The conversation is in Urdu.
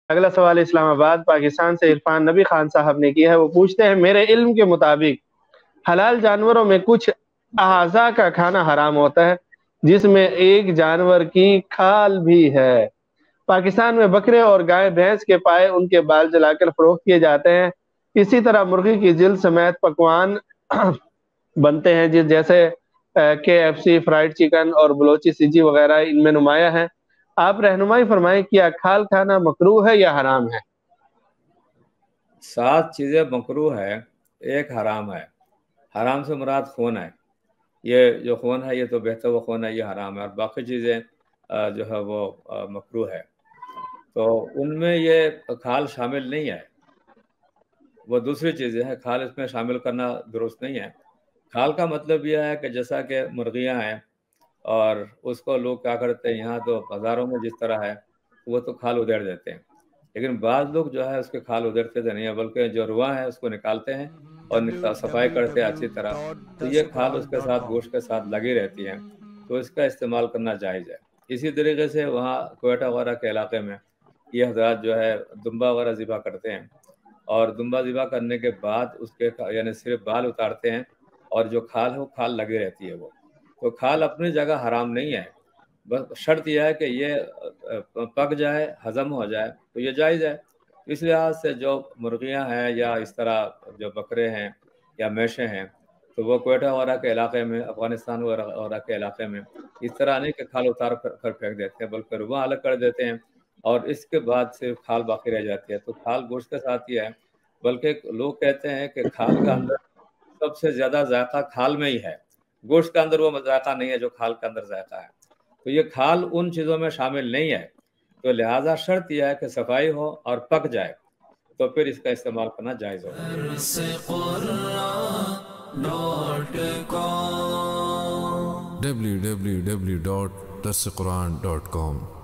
اگلا سوال اسلام آباد پاکستان سے عرفان نبی خان صاحب نے کیا ہے. وہ پوچھتے ہیں میرے علم کے مطابق حلال جانوروں میں کچھ اعضاء کا کھانا حرام ہوتا ہے جس میں ایک جانور کی کھال بھی ہے. پاکستان میں بکرے اور گائے بھینس کے پائے ان کے بال جلا کر فروخت کیے جاتے ہیں. اسی طرح مرغی کی جلد سمیت پکوان بنتے ہیں جیسے KFC فرائیڈ چکن اور بلوچی سجی وغیرہ ان میں نمایاں ہیں. آپ رہنمائی فرمائیں کیا کھال کھانا مکروہ ہے یا حرام ہے؟ 7 چیزیں مکروہ ہے، ایک حرام ہے. حرام سے مراد خون ہے. یہ جو خون ہے یہ تو بہتا ہوا خون ہے، یہ حرام ہے. اور باقی چیزیں جو ہے وہ مکروہ ہے. تو ان میں یہ کھال شامل نہیں ہے، وہ دوسری چیزیں ہیں. کھال اس میں شامل کرنا درست نہیں ہے. کھال کا مطلب یہ ہے کہ جیسا کہ مرغیاں ہیں اور اس کو لوگ کیا کرتے ہیں، یہاں تو بازاروں میں جس طرح ہے وہ تو کھال ادھیڑ دیتے ہیں، لیکن بعض لوگ جو ہے اس کے کھال ادھیڑتے تو نہیں ہیں، بلکہ جو رواں ہے اس کو نکالتے ہیں اور صفائی کرتے ہیں اچھی طرح. تو یہ کھال اس کے ساتھ گوشت کے ساتھ لگی رہتی ہیں، تو اس کا استعمال کرنا جائز ہے. اسی طریقے سے وہاں کوئٹہ وغیرہ کے علاقے میں یہ حضرات جو ہے دمبا وغیرہ ذبح کرتے ہیں، اور دمبا ذبح کرنے کے بعد اس کے یعنی صرف بال اتارتے ہیں، اور جو کھال ہے وہ کھال لگی رہتی ہے. وہ تو کھال اپنی جگہ حرام نہیں ہے، بس شرط یہ ہے کہ یہ پک جائے، ہضم ہو جائے تو یہ جائز ہے. اس لحاظ سے جو مرغیاں ہیں یا اس طرح جو بکرے ہیں یا میشیں ہیں، تو وہ کوئٹہ وغیرہ کے علاقے میں، افغانستان وغیرہ کے علاقے میں اس طرح نہیں کہ کھال اتار کر پھینک دیتے ہیں، بلکہ رواں الگ کر دیتے ہیں اور اس کے بعد صرف کھال باقی رہ جاتی ہے. تو کھال گوشت کے ساتھ ہی ہے، بلکہ لوگ کہتے ہیں کہ کھال کا اندر سب سے زیادہ ذائقہ کھال میں ہی ہے، گوشت کے اندر وہ ذائقہ نہیں ہے جو کھال کے اندر ذائقہ ہے. تو یہ کھال ان چیزوں میں شامل نہیں ہے. تو لہٰذا شرط یہ ہے کہ صفائی ہو اور پک جائے تو پھر اس کا استعمال کرنا جائز ہوگا. www.darsequran.com